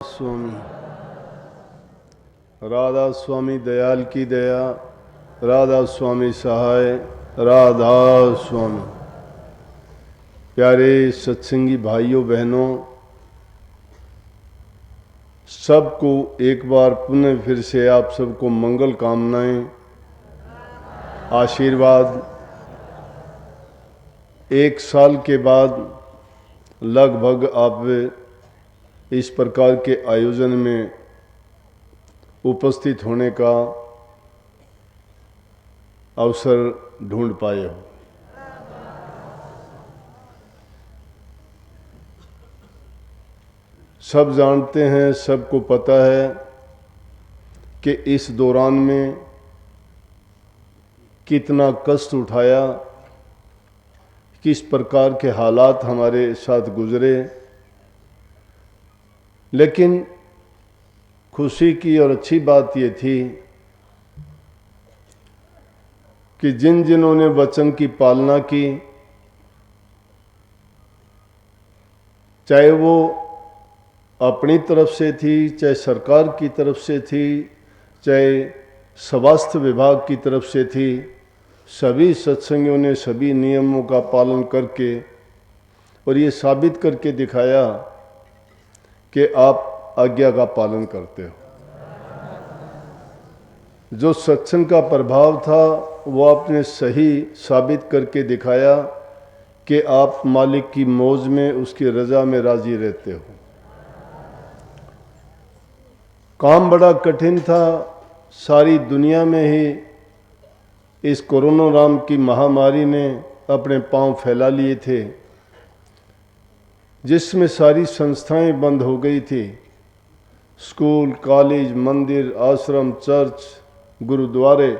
स्वामी राधा स्वामी दयाल की दया, राधा स्वामी सहाय, राधा स्वामी। प्यारे सत्संगी भाइयों बहनों, सबको एक बार पुनः फिर से आप सबको मंगल कामनाएं, आशीर्वाद। एक साल के बाद लगभग आप इस प्रकार के आयोजन में उपस्थित होने का अवसर ढूंढ पाए हो। सब जानते हैं, सबको पता है कि इस दौरान में कितना कष्ट उठाया, किस प्रकार के हालात हमारे साथ गुजरे। लेकिन खुशी की और अच्छी बात ये थी कि जिन्होंने वचन की पालना की, चाहे वो अपनी तरफ से थी, चाहे सरकार की तरफ से थी, चाहे स्वास्थ्य विभाग की तरफ से थी, सभी सत्संगियों ने सभी नियमों का पालन करके और ये साबित करके दिखाया कि आप आज्ञा का पालन करते हो। जो सत्संग का प्रभाव था वो आपने सही साबित करके दिखाया कि आप मालिक की मौज में, उसकी रजा में राजी रहते हो। काम बड़ा कठिन था, सारी दुनिया में ही इस कोरोना नाम की महामारी ने अपने पांव फैला लिए थे, जिसमें सारी संस्थाएं बंद हो गई थी। स्कूल, कॉलेज, मंदिर, आश्रम, चर्च, गुरुद्वारे,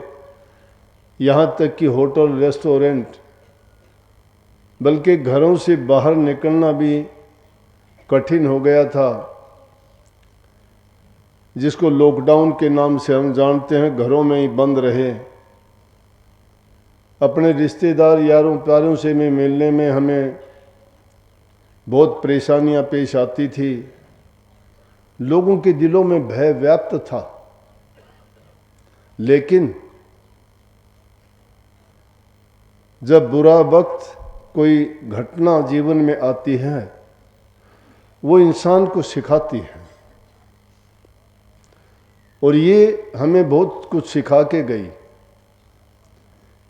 यहाँ तक कि होटल, रेस्टोरेंट, बल्कि घरों से बाहर निकलना भी कठिन हो गया था, जिसको लॉकडाउन के नाम से हम जानते हैं। घरों में ही बंद रहे। अपने रिश्तेदार, यारों प्यारों से में मिलने में हमें बहुत परेशानियां पेश आती थी। लोगों के दिलों में भय व्याप्त था। लेकिन जब बुरा वक्त, कोई घटना जीवन में आती है, वो इंसान को सिखाती है और ये हमें बहुत कुछ सिखा के गई।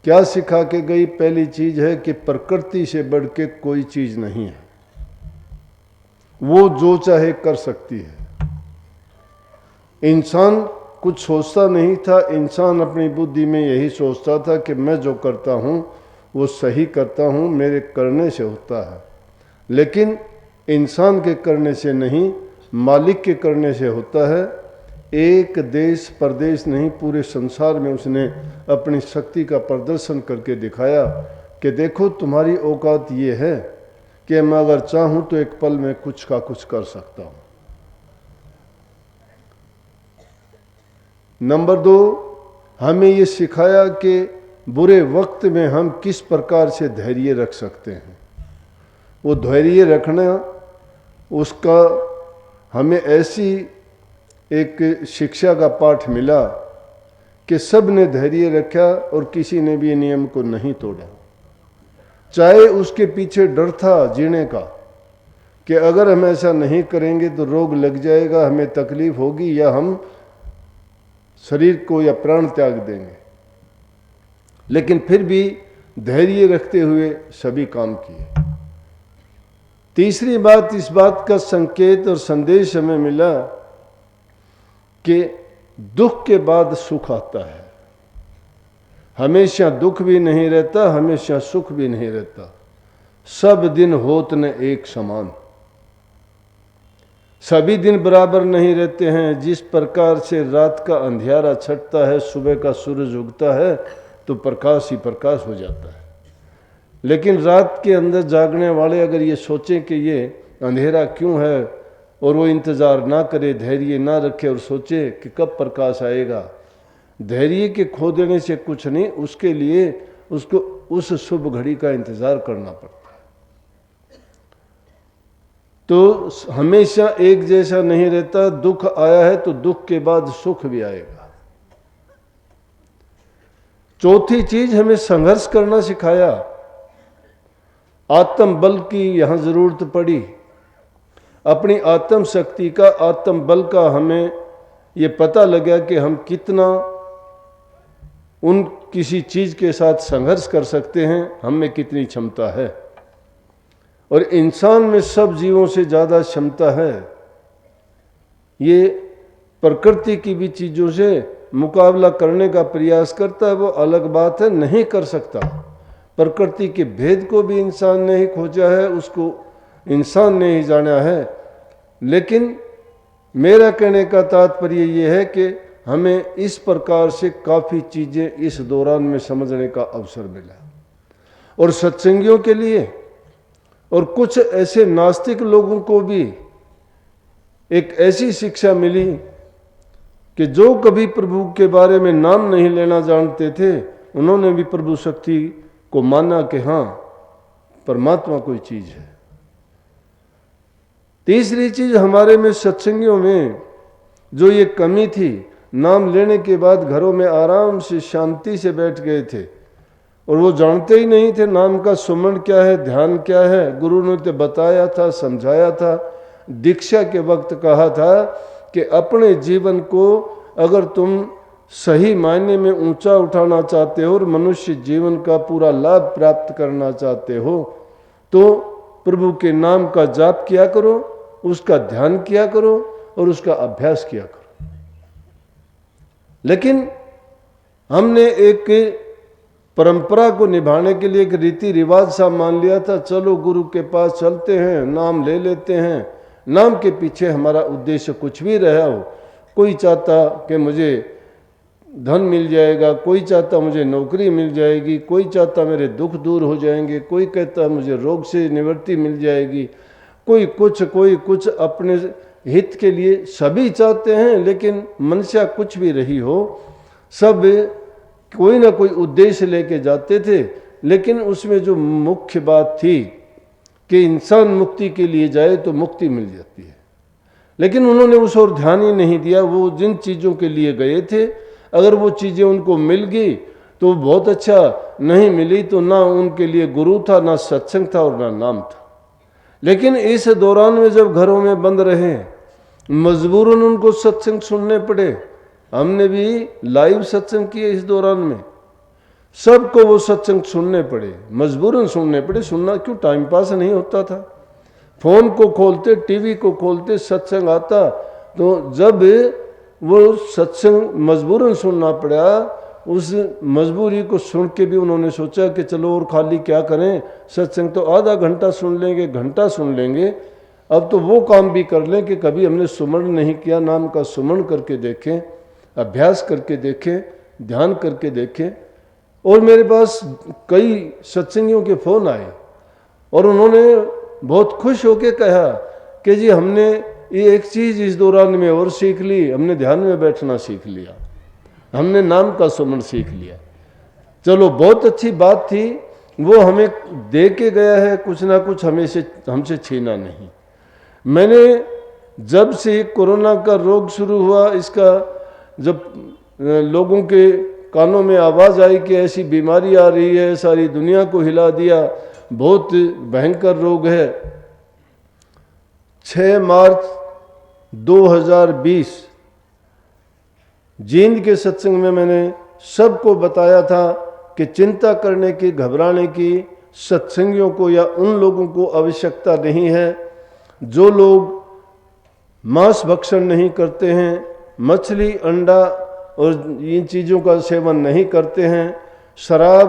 क्या सिखा के गई? पहली चीज है कि प्रकृति से बढ़ के कोई चीज नहीं है, वो जो चाहे कर सकती है। इंसान कुछ सोचता नहीं था। इंसान अपनी बुद्धि में यही सोचता था कि मैं जो करता हूं वो सही करता हूं, मेरे करने से होता है। लेकिन इंसान के करने से नहीं, मालिक के करने से होता है। एक देश प्रदेश नहीं, पूरे संसार में उसने अपनी शक्ति का प्रदर्शन करके दिखाया कि देखो तुम्हारी औकात ये है कि मैं अगर चाहूं तो एक पल में कुछ का कुछ कर सकता हूं। नंबर 2, हमें ये सिखाया कि बुरे वक्त में हम किस प्रकार से धैर्य रख सकते हैं। वो धैर्य रखना, उसका हमें ऐसी एक शिक्षा का पाठ मिला कि सब ने धैर्य रखा और किसी ने भी नियम को नहीं तोड़ा। चाहे उसके पीछे डर था जीने का कि अगर हम ऐसा नहीं करेंगे तो रोग लग जाएगा, हमें तकलीफ होगी, या हम शरीर को या प्राण त्याग देंगे। लेकिन फिर भी धैर्य रखते हुए सभी काम किए। तीसरी बात, इस बात का संकेत और संदेश हमें मिला कि दुख के बाद सुख आता है। हमेशा दुख भी नहीं रहता, हमेशा सुख भी नहीं रहता। सब दिन होत न एक समान, सभी दिन बराबर नहीं रहते हैं। जिस प्रकार से रात का अंधियारा छटता है, सुबह का सूरज उगता है तो प्रकाश ही प्रकाश हो जाता है। लेकिन रात के अंदर जागने वाले अगर ये सोचें कि ये अंधेरा क्यों है, और वो इंतज़ार ना करे, धैर्य ना रखे और सोचे कि कब प्रकाश आएगा, धैर्य के खो देने से कुछ नहीं, उसके लिए उसको उस शुभ घड़ी का इंतज़ार करना पड़ता है। तो हमेशा एक जैसा नहीं रहता। दुख आया है तो दुख के बाद सुख भी आएगा। चौथी चीज, हमें संघर्ष करना सिखाया। आत्म बल की यहां जरूरत पड़ी। अपनी आत्म शक्ति का, आत्म बल का हमें ये पता लगा कि हम कितना उन किसी चीज के साथ संघर्ष कर सकते हैं, हम में कितनी क्षमता है। और इंसान में सब जीवों से ज़्यादा क्षमता है। ये प्रकृति की भी चीज़ों से मुकाबला करने का प्रयास करता है, वो अलग बात है, नहीं कर सकता। प्रकृति के भेद को भी इंसान ने ही खोजा है, उसको इंसान ने ही जाना है। लेकिन मेरा कहने का तात्पर्य ये है कि हमें इस प्रकार से काफ़ी चीज़ें इस दौरान में समझने का अवसर मिला। और सत्संगियों के लिए और कुछ ऐसे नास्तिक लोगों को भी एक ऐसी शिक्षा मिली कि जो कभी प्रभु के बारे में नाम नहीं लेना जानते थे, उन्होंने भी प्रभु शक्ति को माना कि हाँ, परमात्मा कोई चीज़ है। तीसरी चीज, हमारे में सत्संगियों में जो ये कमी थी, नाम लेने के बाद घरों में आराम से शांति से बैठ गए थे और वो जानते ही नहीं थे नाम का सुमन क्या है, ध्यान क्या है। गुरु ने तो बताया था, समझाया था, दीक्षा के वक्त कहा था कि अपने जीवन को अगर तुम सही मायने में ऊंचा उठाना चाहते हो और मनुष्य जीवन का पूरा लाभ प्राप्त करना चाहते हो तो प्रभु के नाम का जाप किया करो, उसका ध्यान किया करो और उसका अभ्यास किया करो। लेकिन हमने एक परंपरा को निभाने के लिए एक रीति रिवाज सा मान लिया था, चलो गुरु के पास चलते हैं, नाम ले लेते हैं। नाम के पीछे हमारा उद्देश्य कुछ भी रहा हो, कोई चाहता कि मुझे धन मिल जाएगा, कोई चाहता मुझे नौकरी मिल जाएगी, कोई चाहता मेरे दुख दूर हो जाएंगे, कोई कहता मुझे रोग से निवृत्ति मिल जाएगी, कोई कुछ अपने हित के लिए सभी चाहते हैं। लेकिन मनसा कुछ भी रही हो, सब कोई ना कोई उद्देश्य लेके जाते थे। लेकिन उसमें जो मुख्य बात थी कि इंसान मुक्ति के लिए जाए तो मुक्ति मिल जाती है, लेकिन उन्होंने उस ओर ध्यान ही नहीं दिया। वो जिन चीज़ों के लिए गए थे, अगर वो चीज़ें उनको मिल गई तो बहुत अच्छा, नहीं मिली तो ना उनके लिए गुरु था, ना सत्संग था और ना नाम था। लेकिन इस दौरान में जब घरों में बंद रहे, मजबूरन उनको सत्संग सुनने पड़े। हमने भी लाइव सत्संग किए इस दौरान में, सबको वो सत्संग सुनने पड़े, मजबूरन सुनने पड़े। सुनना क्यों, टाइम पास नहीं होता था। फोन को खोलते, टीवी को खोलते, सत्संग आता, तो जब वो सत्संग मजबूरन सुनना पड़ा, उस मजबूरी को सुन के भी उन्होंने सोचा कि चलो और खाली क्या करें, सत्संग तो आधा घंटा सुन लेंगे, घंटा सुन लेंगे, अब तो वो काम भी कर लें कि कभी हमने सुमरण नहीं किया, नाम का सुमरण करके देखें, अभ्यास करके देखें, ध्यान करके देखें। और मेरे पास कई सत्संगियों के फ़ोन आए और उन्होंने बहुत खुश होकर कहा कि जी हमने ये एक चीज़ इस दौरान में और सीख ली, हमने ध्यान में बैठना सीख लिया, हमने नाम का सुमरण सीख लिया। चलो बहुत अच्छी बात थी, वो हमें दे के गया है, कुछ ना कुछ हमसे छीना नहीं। मैंने जब से कोरोना का रोग शुरू हुआ, इसका जब लोगों के कानों में आवाज़ आई कि ऐसी बीमारी आ रही है, सारी दुनिया को हिला दिया, बहुत भयंकर रोग है। 6 मार्च 2020 जींद के सत्संग में मैंने सबको बताया था कि चिंता करने की, घबराने की सत्संगियों को या उन लोगों को आवश्यकता नहीं है जो लोग मांस भक्षण नहीं करते हैं, मछली, अंडा और इन चीज़ों का सेवन नहीं करते हैं, शराब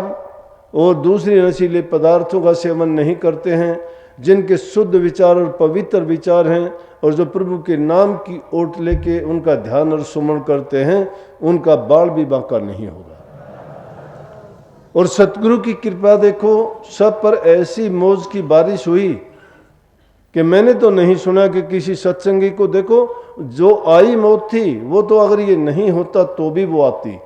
और दूसरी नशीले पदार्थों का सेवन नहीं करते हैं, जिनके शुद्ध विचार और पवित्र विचार हैं और जो प्रभु के नाम की ओट लेके उनका ध्यान और सुमरण करते हैं, उनका बाल भी बांका नहीं होगा। और सतगुरु की कृपा देखो, सब पर ऐसी मौज की बारिश हुई कि मैंने तो नहीं सुना कि किसी सत्संगी को, देखो जो आई मौत थी वो तो अगर ये नहीं होता तो भी वो आती,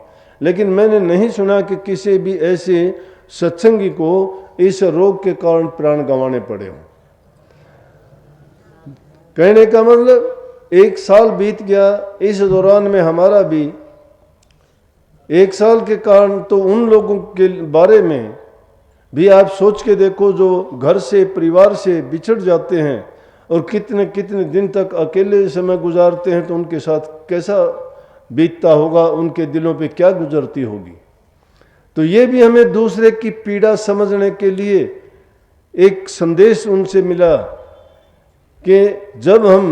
लेकिन मैंने नहीं सुना कि किसी भी ऐसे सत्संगी को इस रोग के कारण प्राण गंवाने पड़े हों। कहने का मतलब 1 साल बीत गया, इस दौरान में हमारा भी 1 साल के कारण, तो उन लोगों के बारे में भी आप सोच के देखो जो घर से परिवार से बिछड़ जाते हैं और कितने कितने दिन तक अकेले समय गुजारते हैं, तो उनके साथ कैसा बीतता होगा, उनके दिलों पे क्या गुजरती होगी। तो ये भी हमें दूसरे की पीड़ा समझने के लिए एक संदेश उनसे मिला कि जब हम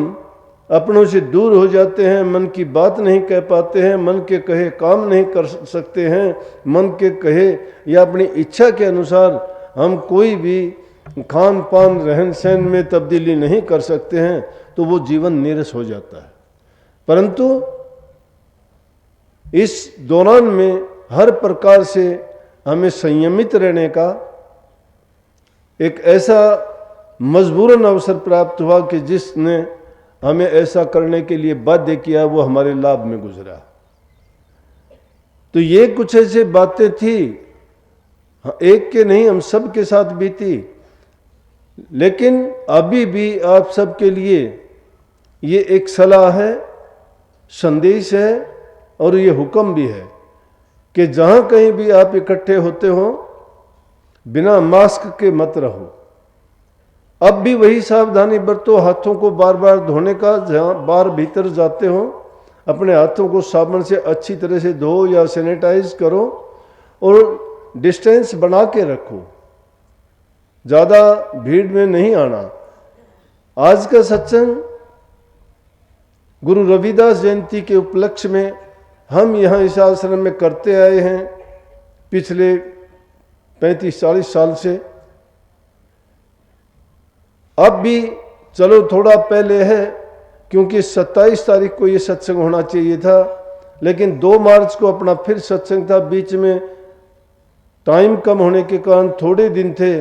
अपनों से दूर हो जाते हैं, मन की बात नहीं कह पाते हैं, मन के कहे काम नहीं कर सकते हैं, मन के कहे या अपनी इच्छा के अनुसार हम कोई भी खान पान रहन सहन में तब्दीली नहीं कर सकते हैं, तो वो जीवन नीरस हो जाता है। परंतु इस दौरान में हर प्रकार से हमें संयमित रहने का एक ऐसा मजबूरन अवसर प्राप्त हुआ कि जिसने हमें ऐसा करने के लिए बाध्य किया, वो हमारे लाभ में गुजरा। तो ये कुछ ऐसी बातें थी, एक के नहीं हम सब के साथ बीती, लेकिन अभी भी आप सबके लिए ये एक सलाह है, संदेश है और ये हुक्म भी है कि जहां कहीं भी आप इकट्ठे होते हो, बिना मास्क के मत रहो। अब भी वही सावधानी बरतो, हाथों को बार बार धोने का, जहाँ बाहर भीतर जाते हो अपने हाथों को साबुन से अच्छी तरह से धो या सैनिटाइज करो और डिस्टेंस बना के रखो, ज़्यादा भीड़ में नहीं आना। आज का सत्संग गुरु रविदास जयंती के उपलक्ष्य में हम यहाँ इस आश्रम में करते आए हैं पिछले 35-40 साल से। अब भी चलो थोड़ा पहले है, क्योंकि 27 तारीख को ये सत्संग होना चाहिए था, लेकिन 2 मार्च को अपना फिर सत्संग था, बीच में टाइम कम होने के कारण थोड़े दिन थे,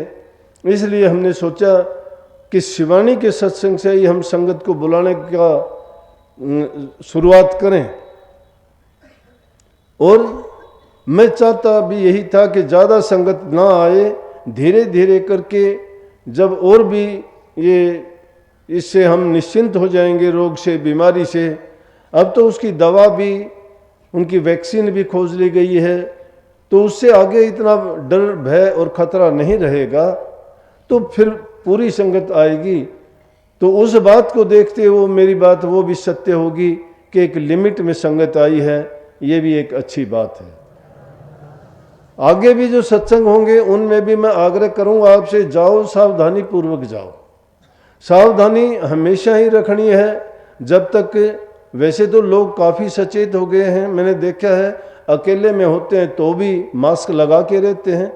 इसलिए हमने सोचा कि शिवानी के सत्संग से ही हम संगत को बुलाने का शुरुआत करें। और मैं चाहता भी यही था कि ज़्यादा संगत ना आए, धीरे धीरे करके जब और भी ये इससे हम निश्चिंत हो जाएंगे रोग से, बीमारी से। अब तो उसकी दवा भी, उनकी वैक्सीन भी खोज ली गई है, तो उससे आगे इतना डर भय और खतरा नहीं रहेगा, तो फिर पूरी संगत आएगी। तो उस बात को देखते हुए मेरी बात वो भी सत्य होगी कि एक लिमिट में संगत आई है, ये भी एक अच्छी बात है। आगे भी जो सत्संग होंगे उनमें भी मैं आग्रह करूंगा आपसे, जाओ सावधानी पूर्वक जाओ। सावधानी हमेशा ही रखनी है जब तक, वैसे तो लोग काफ़ी सचेत हो गए हैं, मैंने देखा है अकेले में होते हैं तो भी मास्क लगा के रहते हैं।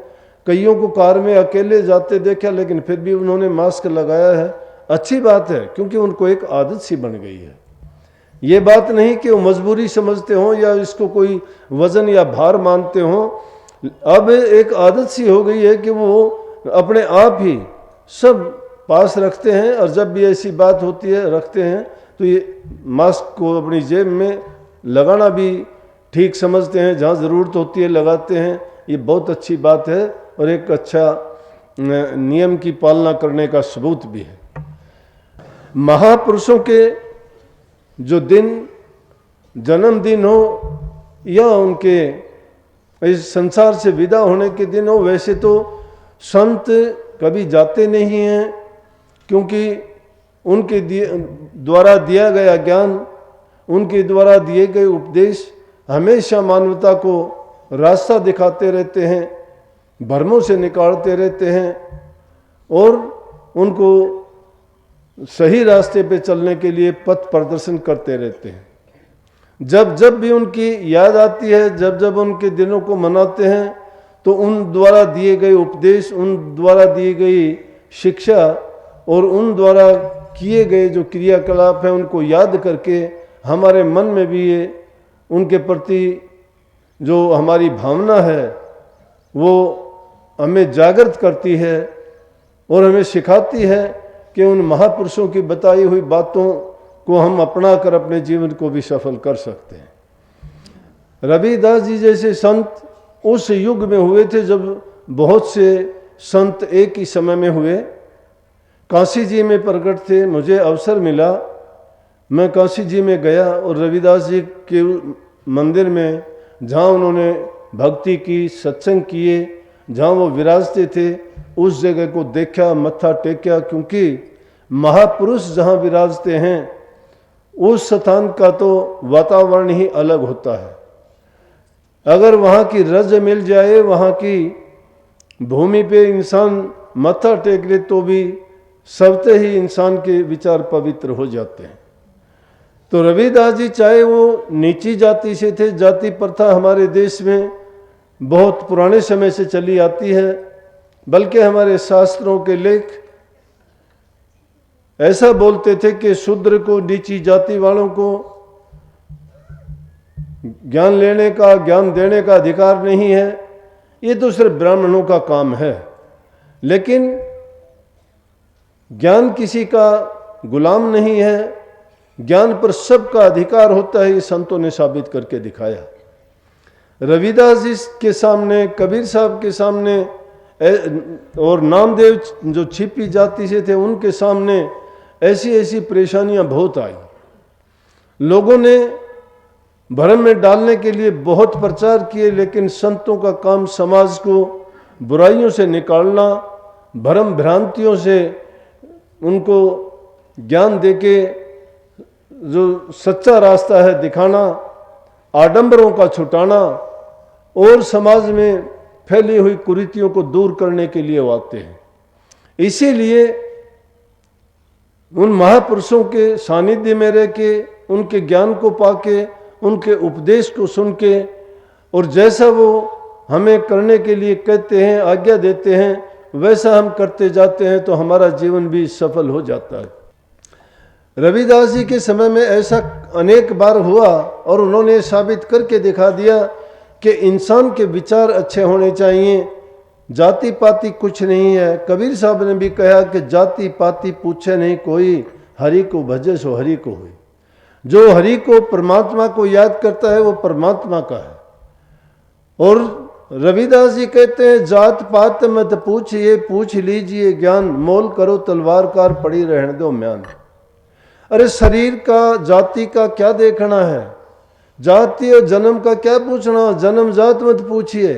कईयों को कार में अकेले जाते देखा, लेकिन फिर भी उन्होंने मास्क लगाया है। अच्छी बात है, क्योंकि उनको एक आदत सी बन गई है। ये बात नहीं कि वो मजबूरी समझते हों या इसको कोई वजन या भार मानते हों, अब एक आदत सी हो गई है कि वो अपने आप ही सब पास रखते हैं, और जब भी ऐसी बात होती है रखते हैं। तो ये मास्क को अपनी जेब में लगाना भी ठीक समझते हैं, जहाँ ज़रूरत होती है लगाते हैं। ये बहुत अच्छी बात है और एक अच्छा नियम की पालना करने का सबूत भी है। महापुरुषों के जो दिन, जन्मदिन हो या उनके इस संसार से विदा होने के दिन हो, वैसे तो संत कभी जाते नहीं हैं, क्योंकि उनके द्वारा दिया गया ज्ञान, उनके द्वारा दिए गए उपदेश हमेशा मानवता को रास्ता दिखाते रहते हैं, भ्रमों से निकालते रहते हैं और उनको सही रास्ते पे चलने के लिए पथ प्रदर्शन करते रहते हैं। जब जब भी उनकी याद आती है, जब जब उनके दिनों को मनाते हैं, तो उन द्वारा दिए गए उपदेश, उन द्वारा दी गई शिक्षा और उन द्वारा किए गए जो क्रियाकलाप हैं उनको याद करके हमारे मन में भी ये उनके प्रति जो हमारी भावना है वो हमें जागृत करती है और हमें सिखाती है कि उन महापुरुषों की बताई हुई बातों को हम अपना कर अपने जीवन को भी सफल कर सकते हैं। रविदास जी जैसे संत उस युग में हुए थे जब बहुत से संत एक ही समय में हुए। काशी जी में प्रकट थे। मुझे अवसर मिला, मैं काशी जी में गया और रविदास जी के मंदिर में जहाँ उन्होंने भक्ति की, सत्संग किए, जहाँ वो विराजते थे, उस जगह को देखा, मत्था टेका, क्योंकि महापुरुष जहाँ विराजते हैं उस स्थान का तो वातावरण ही अलग होता है। अगर वहाँ की रज मिल जाए, वहाँ की भूमि पे इंसान मत्था टेक ले तो भी सबसे ही इंसान के विचार पवित्र हो जाते हैं। तो रविदास जी चाहे वो नीची जाति से थे, जाति प्रथा हमारे देश में बहुत पुराने समय से चली आती है, बल्कि हमारे शास्त्रों के लेख ऐसा बोलते थे कि शूद्र को, नीची जाति वालों को ज्ञान लेने का, ज्ञान देने का अधिकार नहीं है, ये तो सिर्फ ब्राह्मणों का काम है। लेकिन ज्ञान किसी का गुलाम नहीं है, ज्ञान पर सबका अधिकार होता है, ये संतों ने साबित करके दिखाया। रविदास जी के सामने, कबीर साहब के सामने और नामदेव जो छिपी जाति से थे उनके सामने ऐसी ऐसी परेशानियां बहुत आई। लोगों ने भ्रम में डालने के लिए बहुत प्रचार किए, लेकिन संतों का काम समाज को बुराइयों से निकालना, भ्रम भ्रांतियों से उनको ज्ञान देके जो सच्चा रास्ता है दिखाना, आडंबरों का छुटाना और समाज में फैली हुई कुरीतियों को दूर करने के लिए वो आते हैं। इसीलिए उन महापुरुषों के सानिध्य में रह के, उनके ज्ञान को पाके, उनके उपदेश को सुन के और जैसा वो हमें करने के लिए कहते हैं, आज्ञा देते हैं, वैसा हम करते जाते हैं तो हमारा जीवन भी सफल हो जाता है। रविदास जी के समय में ऐसा अनेक बार हुआ और उन्होंने साबित करके दिखा दिया कि इंसान के विचार अच्छे होने चाहिए, जाति पाति कुछ नहीं है। कबीर साहब ने भी कहा कि जाति पाति पूछे नहीं कोई, हरि को भजे सो हरि को हुई। जो हरि को, परमात्मा को याद करता है वो परमात्मा का है। और रविदास जी कहते हैं जात पात मत पूछिए, पूछ लीजिए ज्ञान, मोल करो तलवारकार पड़ी रहने दो म्यान। अरे शरीर का, जाति का क्या देखना है, जाति और जन्म का क्या पूछना, जन्म जात मत पूछिए।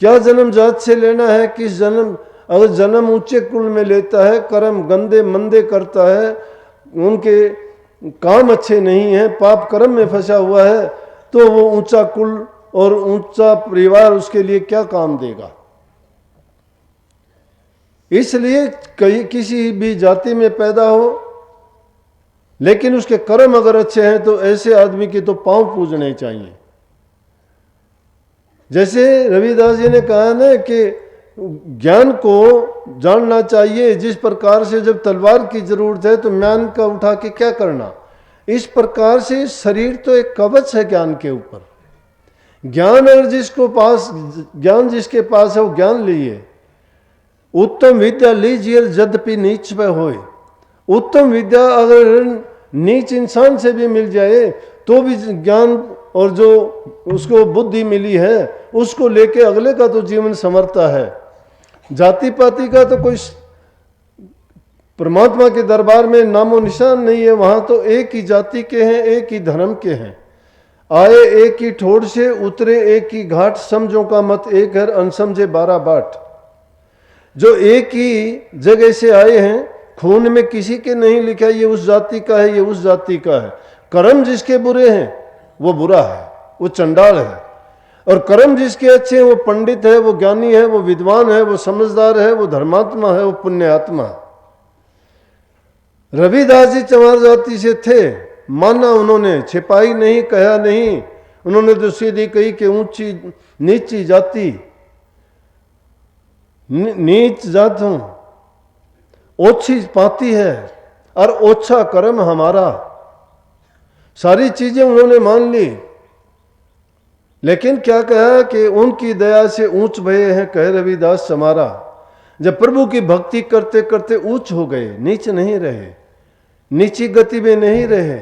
क्या जन्म जात से लेना है, किस जन्म, अगर जन्म ऊंचे कुल में लेता है, कर्म गंदे मंदे करता है, उनके काम अच्छे नहीं है, पाप कर्म में फंसा हुआ है, तो वो ऊंचा कुल और ऊंचा परिवार उसके लिए क्या काम देगा। इसलिए कहीं किसी भी जाति में पैदा हो, लेकिन उसके कर्म अगर अच्छे हैं तो ऐसे आदमी के तो पांव पूजने चाहिए। जैसे रविदास जी ने कहा ना कि ज्ञान को जानना चाहिए, जिस प्रकार से जब तलवार की जरूरत है तो म्यान का उठा के क्या करना, इस प्रकार से शरीर तो एक कवच है ज्ञान के ऊपर। ज्ञान अगर ज्ञान जिसके पास है वो ज्ञान लीजिए। उत्तम विद्या लीजिए यद्यपि नीच पे होए। उत्तम विद्या अगर नीच इंसान से भी मिल जाए तो भी ज्ञान और जो उसको बुद्धि मिली है उसको लेके अगले का तो जीवन संवरता है। जाति पाति का तो कोई परमात्मा के दरबार में नामो निशान नहीं है। वहां तो एक ही जाति के हैं, एक ही धर्म के हैं। आए एक ही ठोड़ से, उतरे एक ही घाट, समझो का मत एक है, अनसमझे 12 बाट। जो एक ही जगह से आए हैं, खून में किसी के नहीं लिखा ये उस जाति का है, ये उस जाति का है। कर्म जिसके बुरे हैं वो बुरा है, वो चंडाल है, और कर्म जिसके अच्छे हैं वो पंडित है, वो ज्ञानी है, वो विद्वान है, वो समझदार है, वो धर्मात्मा है, वो पुण्यात्मा है। रविदास जी चमार जाति से थे, माना उन्होंने, छिपाई नहीं, कहा नहीं। उन्होंने तो सीधी कही कि ऊंची नीची जाति, नीच जात हूं, ओछी पाती है और ओछा कर्म हमारा। सारी चीजें उन्होंने मान ली, लेकिन क्या कहा कि उनकी दया से ऊंच भये हैं, कहे रविदास समारा। जब प्रभु की भक्ति करते करते ऊंच हो गए, नीच नहीं रहे, नीची गति में नहीं रहे।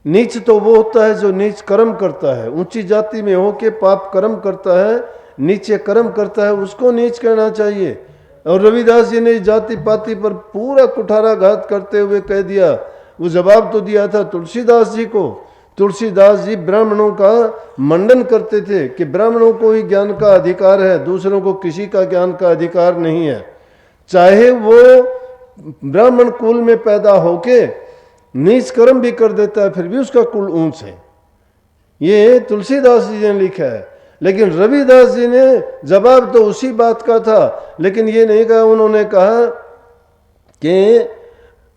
नीच तो वो होता है जो नीच कर्म करता है, ऊंची जाति में होके पाप कर्म करता है, नीचे कर्म करता है, उसको नीच कहना चाहिए। और रविदास जी ने जाति पाति पर पूरा कुठाराघात करते हुए कह दिया। वो जवाब तो दिया था तुलसीदास जी को। तुलसीदास जी ब्राह्मणों का मंडन करते थे कि ब्राह्मणों को ही ज्ञान का अधिकार है, दूसरों को किसी का ज्ञान का अधिकार नहीं है। चाहे वो ब्राह्मण कुल में पैदा होके नीच कर्म भी कर देता है, फिर भी उसका कुल ऊंच है। ये तुलसीदास जी ने लिखा है। लेकिन रविदास जी ने जवाब तो उसी बात का था, लेकिन ये नहीं कहा। उन्होंने कहा कि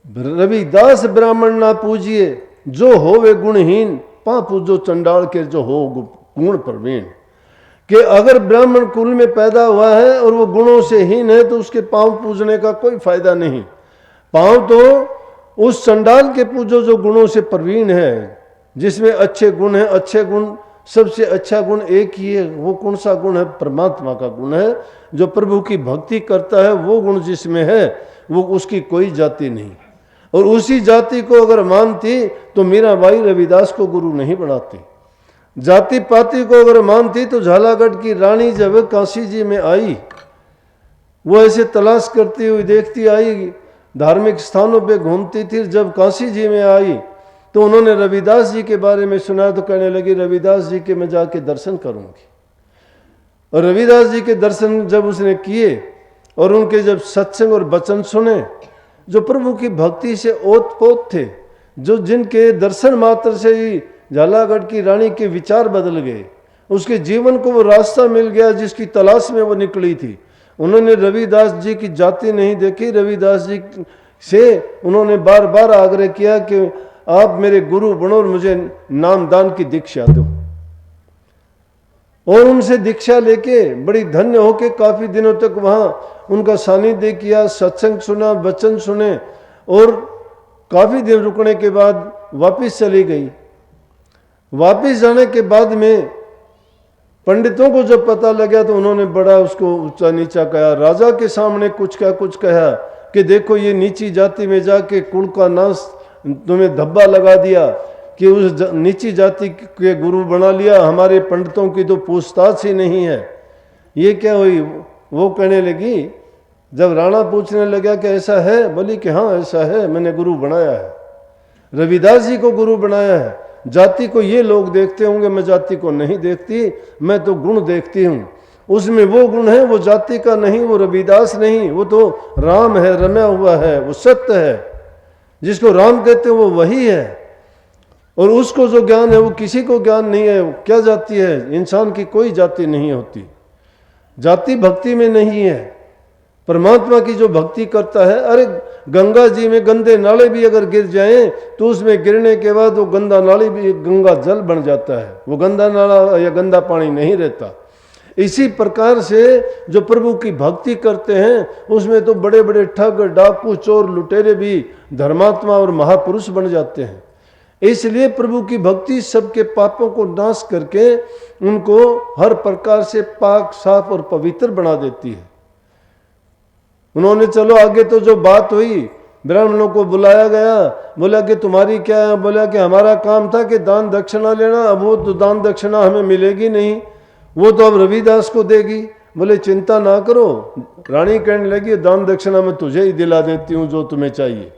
रविदास ब्राह्मण ना पूजिए, जो हो वे गुणहीन, पा पूजो चंडाल के जो हो गुण प्रवीण। कि अगर ब्राह्मण कुल में पैदा हुआ है और वो गुणों से हीन है तो उसके पांव पूजने का कोई फायदा नहीं। पांव तो उस चंडाल के पूजो जो गुणों से प्रवीण है, जिसमें अच्छे गुण है। अच्छे गुण, सबसे अच्छा गुण एक ही है। वो कौन सा गुण है? परमात्मा का गुण है। जो प्रभु की भक्ति करता है वो गुण जिसमें है, वो उसकी कोई जाति नहीं। और उसी जाति को अगर मानती तो मीराबाई रविदास को गुरु नहीं बनाती। जाति पाति को अगर मानती तो झालागढ़ की रानी जब काशी जी में आई, वो ऐसे तलाश करती हुई देखती आई, धार्मिक स्थानों पे घूमती थी। जब काशी जी में आई तो उन्होंने रविदास जी के बारे में सुना तो कहने लगी रविदास जी के मैं जाके दर्शन करूंगी। और रविदास जी के दर्शन जब उसने किए और उनके जब सत्संग और वचन सुने, जो प्रभु की भक्ति से ओतपोत थे, जो जिनके दर्शन मात्र से ही झालागढ़ की रानी के विचार बदल गए, उसके जीवन को वो रास्ता मिल गया जिसकी तलाश में वो निकली थी। उन्होंने रविदास जी की जाति नहीं देखी। रविदास जी से उन्होंने बार बार आग्रह किया कि आप मेरे गुरु बनो और मुझे नामदान की दीक्षा दो। और उनसे दीक्षा लेके बड़ी धन्य होके काफी दिनों तक वहां उनका सानिध्य किया, सत्संग सुना, वचन सुने। और काफी दिन रुकने के बाद वापिस चली गई। वापिस जाने के बाद में पंडितों को जब पता लगा तो उन्होंने बड़ा उसको ऊंचा नीचा कहा। राजा के सामने कुछ कहा कि देखो ये नीची जाति में जाके कुल का नाश, तुम्हें धब्बा लगा दिया कि उस नीची जाति के गुरु बना लिया। हमारे पंडितों की तो पूछताछ ही नहीं है। ये क्या हुई? वो कहने लगी, जब राणा पूछने लगा कि ऐसा है, बोली कि हाँ ऐसा है, मैंने गुरु बनाया है, रविदास जी को गुरु बनाया है। जाति को ये लोग देखते होंगे, मैं जाति को नहीं देखती, मैं तो गुण देखती हूँ। उसमें वो गुण है, वो जाति का नहीं, वो रविदास नहीं, वो तो राम है, रम्या हुआ है, वो सत्य है। जिसको राम कहते हैं वो वही है। और उसको जो ज्ञान है वो किसी को ज्ञान नहीं है। क्या जाति है? इंसान की कोई जाति नहीं होती। जाति भक्ति में नहीं है। परमात्मा की जो भक्ति करता है, अरे गंगा जी में गंदे नाले भी अगर गिर जाएं तो उसमें गिरने के बाद वो गंदा नाली भी गंगा जल बन जाता है। वो गंदा नाला या गंदा पानी नहीं रहता। इसी प्रकार से जो प्रभु की भक्ति करते हैं उसमें तो बड़े बड़े ठग, डाकू, चोर, लुटेरे भी धर्मात्मा और महापुरुष बन जाते हैं। इसलिए प्रभु की भक्ति सबके पापों को नाश करके उनको हर प्रकार से पाक, साफ और पवित्र बना देती है। उन्होंने चलो आगे तो जो बात हुई, ब्राह्मणों को बुलाया गया, बोला कि तुम्हारी क्या है? बोला कि हमारा काम था कि दान दक्षिणा लेना, अब वो तो दान दक्षिणा हमें मिलेगी नहीं, वो तो अब रविदास को देगी। बोले चिंता ना करो। रानी कहने लगी दान दक्षिणा मैं तुझे ही दिला देती हूँ जो तुम्हें चाहिए।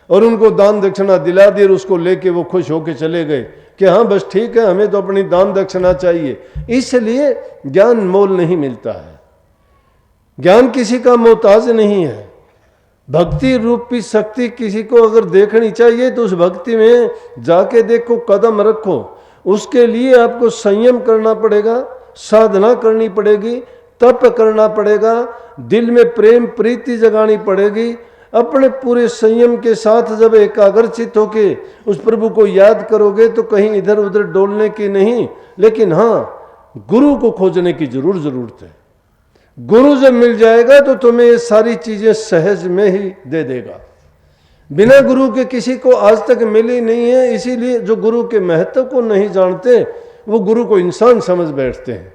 और उनको दान दक्षिणा दिला दी और उसको लेके वो खुश होके चले गए कि हाँ बस ठीक है, हमें तो अपनी दान दक्षिणा चाहिए। इसलिए ज्ञान मोल नहीं मिलता है। ज्ञान किसी का मोहताज नहीं है। भक्ति रूपी शक्ति किसी को अगर देखनी चाहिए तो उस भक्ति में जाके देखो, कदम रखो। उसके लिए आपको संयम करना पड़ेगा, साधना करनी पड़ेगी, तप करना पड़ेगा, दिल में प्रेम प्रीति जगानी पड़ेगी। अपने पूरे संयम के साथ जब एकाग्रचित होके उस प्रभु को याद करोगे तो कहीं इधर उधर डोलने की नहीं, लेकिन हाँ गुरु को खोजने की जरूरत है। गुरु जब मिल जाएगा तो तुम्हें ये सारी चीजें सहज में ही दे देगा। बिना गुरु के किसी को आज तक मिली नहीं है। इसीलिए जो गुरु के महत्व को नहीं जानते वो गुरु को इंसान समझ बैठते हैं।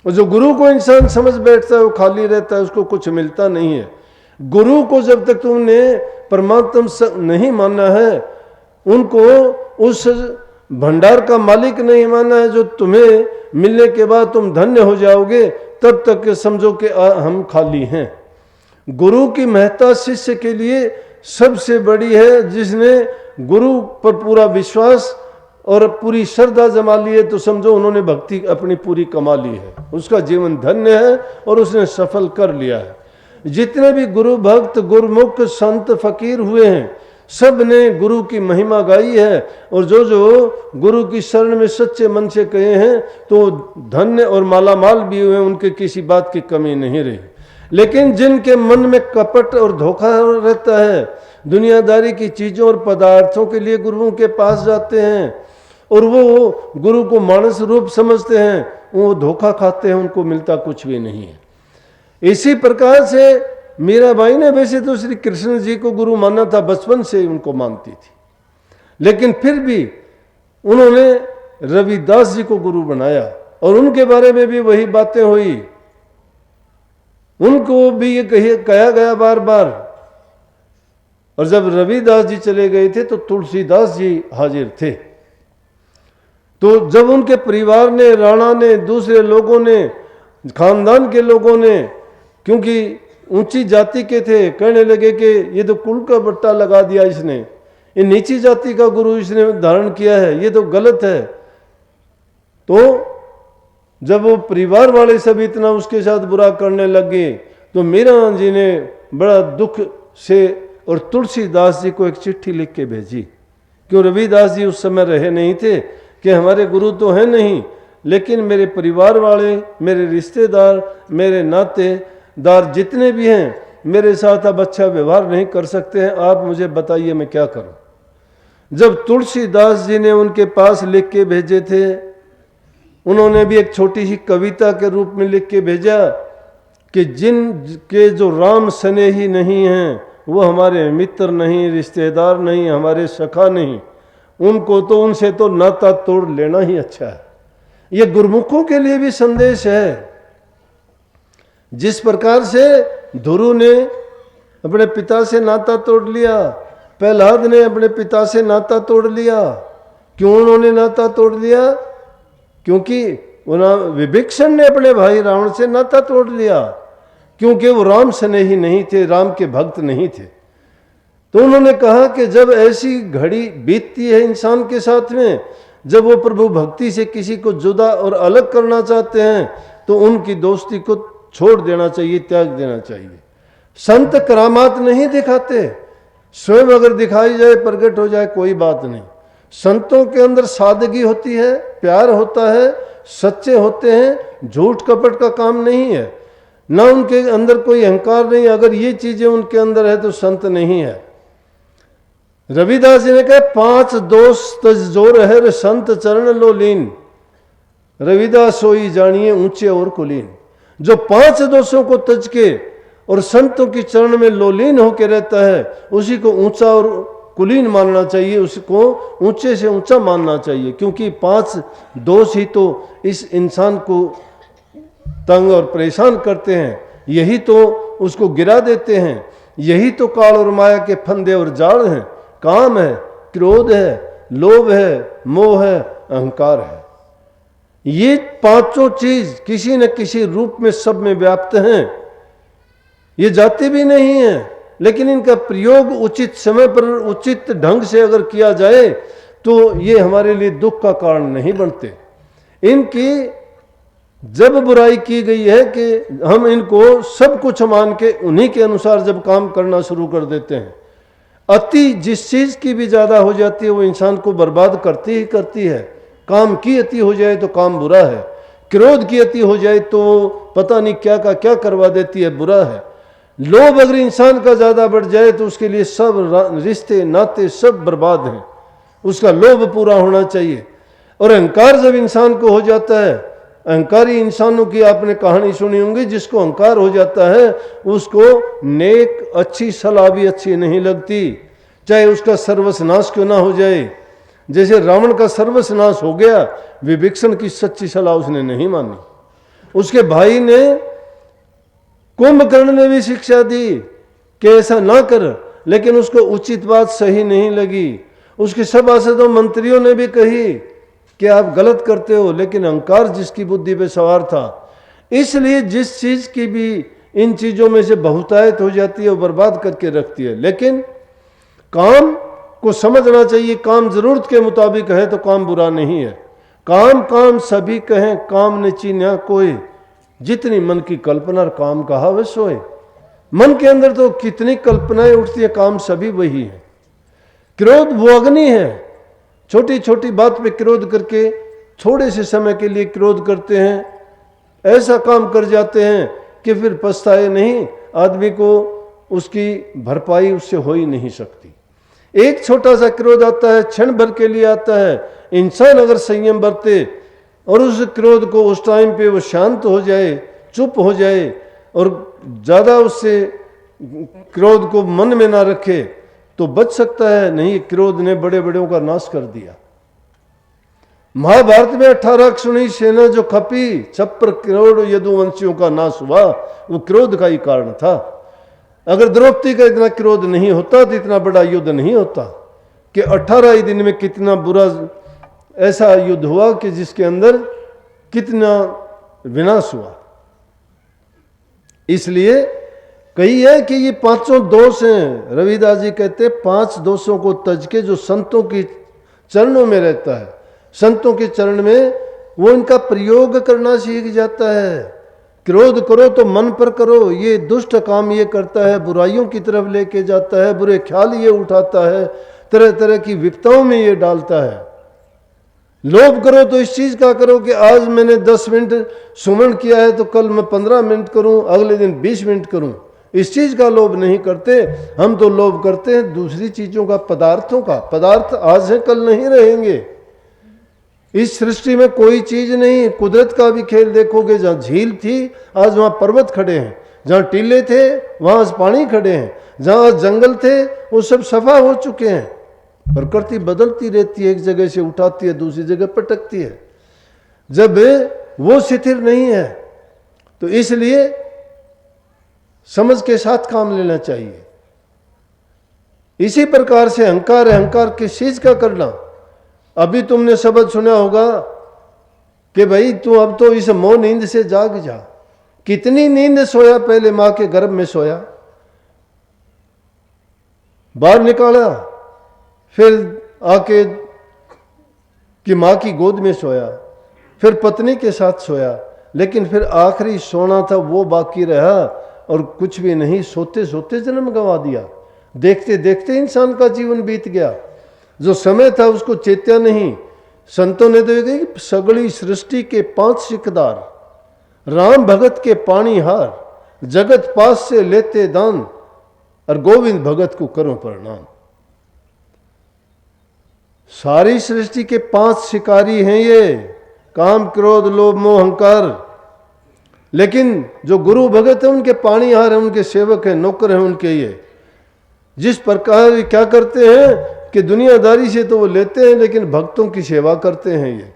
और जो गुरु को इंसान समझ बैठता है वो खाली रहता है, उसको कुछ मिलता नहीं है। गुरु को जब तक तुमने परमात्मा नहीं माना है, उनको उस भंडार का मालिक नहीं माना है जो तुम्हें मिलने के बाद तुम धन्य हो जाओगे, तब तक समझो कि हम खाली हैं। गुरु की महत्ता शिष्य के लिए सबसे बड़ी है। जिसने गुरु पर पूरा विश्वास और पूरी श्रद्धा जमा ली है तो समझो उन्होंने भक्ति अपनी पूरी कमा ली है, उसका जीवन धन्य है और उसने सफल कर लिया है। जितने भी गुरु भक्त गुरुमुख संत फकीर हुए हैं सब ने गुरु की महिमा गाई है, और जो जो गुरु की शरण में सच्चे मन से कहे हैं तो धन्य और मालामाल भी हुए, उनके किसी बात की कमी नहीं रही। लेकिन जिनके मन में कपट और धोखा रहता है, दुनियादारी की चीज़ों और पदार्थों के लिए गुरुओं के पास जाते हैं और वो गुरु को मानस रूप समझते हैं, वो धोखा खाते हैं, उनको मिलता कुछ भी नहीं है। इसी प्रकार से मीराबाई ने वैसे तो श्री कृष्ण जी को गुरु माना था, बचपन से उनको मानती थी, लेकिन फिर भी उन्होंने रविदास जी को गुरु बनाया और उनके बारे में भी वही बातें हुई, उनको भी ये कहा गया बार बार। और जब रविदास जी चले गए थे तो तुलसीदास जी हाजिर थे। तो जब उनके परिवार ने, राणा ने, दूसरे लोगों ने, खानदान के लोगों ने, क्योंकि ऊंची जाति के थे, कहने लगे कि ये तो कुल का बट्टा लगा दिया इसने, ये नीची जाति का गुरु इसने धारण किया है, ये तो गलत है। तो जब वो परिवार वाले सब इतना उसके साथ बुरा करने लगे तो मीरा जी ने बड़ा दुख से और तुलसीदास जी को एक चिट्ठी लिख के भेजी। क्यों रविदास जी उस समय रहे नहीं थे कि हमारे गुरु तो हैं नहीं, लेकिन मेरे परिवार वाले, मेरे रिश्तेदार, मेरे नातेदार जितने भी हैं मेरे साथ अब अच्छा व्यवहार नहीं कर सकते हैं, आप मुझे बताइए मैं क्या करूं। जब तुलसीदास जी ने उनके पास लिख के भेजे थे, उन्होंने भी एक छोटी सी कविता के रूप में लिख के भेजा कि जिन के जो राम स्नेही नहीं हैं वो हमारे मित्र नहीं, रिश्तेदार नहीं, हमारे सखा नहीं, उनको तो उनसे तो नाता तोड़ लेना ही अच्छा है। ये गुरुमुखों के लिए भी संदेश है। जिस प्रकार से ध्रुव ने अपने पिता से नाता तोड़ लिया, प्रहलाद ने अपने पिता से नाता तोड़ लिया। क्यों उन्होंने नाता तोड़ लिया? क्योंकि विभीषण ने अपने भाई रावण से नाता तोड़ लिया, क्योंकि वो राम स्नेही नहीं थे, राम के भक्त नहीं थे। तो उन्होंने कहा कि जब ऐसी घड़ी बीतती है इंसान के साथ में, जब वो प्रभु भक्ति से किसी को जुदा और अलग करना चाहते हैं तो उनकी दोस्ती को छोड़ देना चाहिए, त्याग देना चाहिए। संत करामात नहीं दिखाते, स्वयं अगर दिखाई जाए, प्रकट हो जाए, कोई बात नहीं। संतों के अंदर सादगी होती है, प्यार होता है, सच्चे होते हैं, झूठ कपट का काम नहीं है, ना उनके अंदर कोई अहंकार नहीं। अगर ये चीजें उनके अंदर है तो संत नहीं है। रविदास जी ने कहा 5 दोष तज जोर है संत चरण लो लीन, रविदास सोई जानिए ऊंचे और कुलीन। जो 5 दोषों को तज के और संतों की चरण में लोलीन होकर रहता है उसी को ऊंचा और कुलीन मानना चाहिए, उसको ऊंचे से ऊंचा मानना चाहिए, क्योंकि 5 दोष ही तो इस इंसान को तंग और परेशान करते हैं, यही तो उसको गिरा देते हैं, यही तो काल और माया के फंदे और जाल हैं। काम है, क्रोध है, लोभ है, मोह है, अहंकार है। ये 5 चीज किसी न किसी रूप में सब में व्याप्त हैं। ये जाते भी नहीं है, लेकिन इनका प्रयोग उचित समय पर उचित ढंग से अगर किया जाए तो ये हमारे लिए दुख का कारण नहीं बनते। इनकी जब बुराई की गई है कि हम इनको सब कुछ मान के उन्हीं के अनुसार जब काम करना शुरू कर देते हैं, अति जिस चीज की भी ज्यादा हो जाती है वो इंसान को बर्बाद करती ही करती है। काम की अति हो जाए तो काम बुरा है, क्रोध की अति हो जाए तो पता नहीं क्या का क्या करवा देती है, बुरा है। लोभ अगर इंसान का ज्यादा बढ़ जाए तो उसके लिए सब रिश्ते नाते सब बर्बाद हैं, उसका लोभ पूरा होना चाहिए। और अहंकार जब इंसान को हो जाता है, अहंकारी इंसानों की आपने कहानी सुनी होंगी, जिसको अहंकार हो जाता है उसको नेक अच्छी सलाह भी अच्छी नहीं लगती, चाहे उसका सर्वनाश क्यों ना हो जाए। जैसे रावण का सर्वनाश हो गया, विभीषण की सच्ची सलाह उसने नहीं मानी। उसके भाई ने, कुंभकर्ण ने भी शिक्षा दी कि ऐसा ना कर, लेकिन उसको उचित बात सही नहीं लगी। उसके सभासदों मंत्रियों ने भी कही कि आप गलत करते हो, लेकिन अहंकार जिसकी बुद्धि पे सवार था, इसलिए जिस चीज की भी इन चीज़ों में से बहुतायत हो जाती है और बर्बाद करके रखती है। लेकिन काम को समझना चाहिए, काम जरूरत के मुताबिक है तो काम बुरा नहीं है। काम काम सभी कहें, काम न चीन्या कोई, जितनी मन की कल्पना और काम कहा वह सोए। मन के अंदर तो कितनी कल्पनाएं उठती है, काम सभी वही है। क्रोध वो अग्नि है, छोटी छोटी बात पे क्रोध करके थोड़े से समय के लिए क्रोध करते हैं, ऐसा काम कर जाते हैं कि फिर पछताए नहीं, आदमी को उसकी भरपाई उससे हो ही नहीं सकती। एक छोटा सा क्रोध आता है, क्षण भर के लिए आता है। इंसान अगर संयम बरते और उस क्रोध को उस टाइम पे वो शांत हो जाए, चुप हो जाए और ज़्यादा उससे क्रोध को मन में ना रखे तो बच सकता है। नहीं, क्रोध ने बड़े बड़ों का नाश कर दिया। महाभारत में 18 अक्षौहिणी सेना जो खपी, 56 करोड़ यदुवंशियों का नाश हुआ, वो क्रोध का ही कारण था। अगर द्रौपदी का इतना क्रोध नहीं होता तो इतना बड़ा युद्ध नहीं होता कि 18 ही दिन में कितना बुरा ऐसा युद्ध हुआ कि जिसके अंदर कितना विनाश हुआ। इसलिए कही है कि ये 5 दोष हैं। रविदास जी कहते हैं 5 दोषों को तज के जो संतों की चरणों में रहता है, संतों के चरण में वो इनका प्रयोग करना सीख जाता है। क्रोध करो तो मन पर करो, ये दुष्ट काम ये करता है, बुराइयों की तरफ लेके जाता है, बुरे ख्याल ये उठाता है, तरह तरह की विपदाओं में ये डालता है। लोभ करो तो इस चीज का करो कि आज मैंने 10 मिनट सुमन किया है तो कल मैं 15 मिनट करूं, अगले दिन 20 मिनट करूं। इस चीज का लोभ नहीं करते हम, तो लोभ करते हैं दूसरी चीजों का, पदार्थों का। पदार्थ आज है कल नहीं रहेंगे। इस सृष्टि में कोई चीज नहीं। कुदरत का भी खेल देखोगे, जहां झील थी आज वहां पर्वत खड़े हैं, जहां टीले थे वहां आज पानी खड़े हैं, जहां जंगल थे वो सब सफा हो चुके हैं। प्रकृति बदलती रहती है, एक जगह से उठाती है दूसरी जगह पटकती है, जब वो स्थिर नहीं है। तो इसलिए समझ के साथ काम लेना चाहिए। इसी प्रकार से अहंकार है, अहंकार किस चीज का करना। अभी तुमने शब्द सुना होगा कि भाई तू अब तो इस मोह नींद से जाग जा। कितनी नींद सोया, पहले मां के गर्भ में सोया, बाहर निकाला, फिर आके कि मां की गोद में सोया, फिर पत्नी के साथ सोया, लेकिन फिर आखिरी सोना था वो बाकी रहा और कुछ भी नहीं। सोते सोते जन्म गंवा दिया, देखते देखते इंसान का जीवन बीत गया। जो समय था उसको चेत्या नहीं। संतों ने तो कही सगड़ी सृष्टि के 5 सिकदार, राम भगत के पानी हार, जगत पास से लेते दान, और गोविंद भगत को करो प्रणाम। सारी सृष्टि के 5 शिकारी हैं ये, काम क्रोध लोभ मोह अहंकार। लेकिन जो गुरु भगत है उनके पानी हार है, उनके सेवक हैं, नौकर हैं उनके। ये जिस प्रकार क्या करते हैं कि दुनियादारी से तो वो लेते हैं लेकिन भक्तों की सेवा करते हैं ये।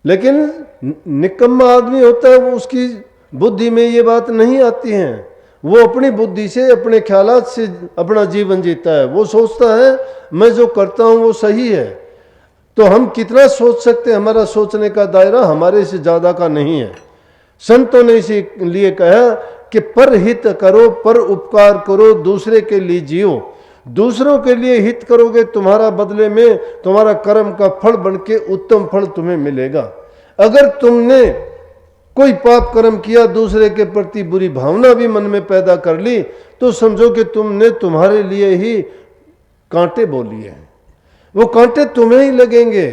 लेकिन निकम्मा आदमी होता है, वो उसकी बुद्धि में ये बात नहीं आती है। वो अपनी बुद्धि से अपने ख्यालात से अपना जीवन जीता है। वो सोचता है मैं जो करता हूं वो सही है। तो हम कितना सोच सकते हैं, हमारा सोचने का दायरा हमारे से ज्यादा का नहीं है। संतों ने इसीलिए कहा कि पर हित करो, पर उपकार करो, दूसरे के लिए जियो। दूसरों के लिए हित करोगे, तुम्हारा बदले में तुम्हारा कर्म का फल बनके उत्तम फल तुम्हें मिलेगा। अगर तुमने कोई पाप कर्म किया, दूसरे के प्रति बुरी भावना भी मन में पैदा कर ली, तो समझो कि तुमने तुम्हारे लिए ही कांटे बो लिए हैं। वो कांटे तुम्हें ही लगेंगे,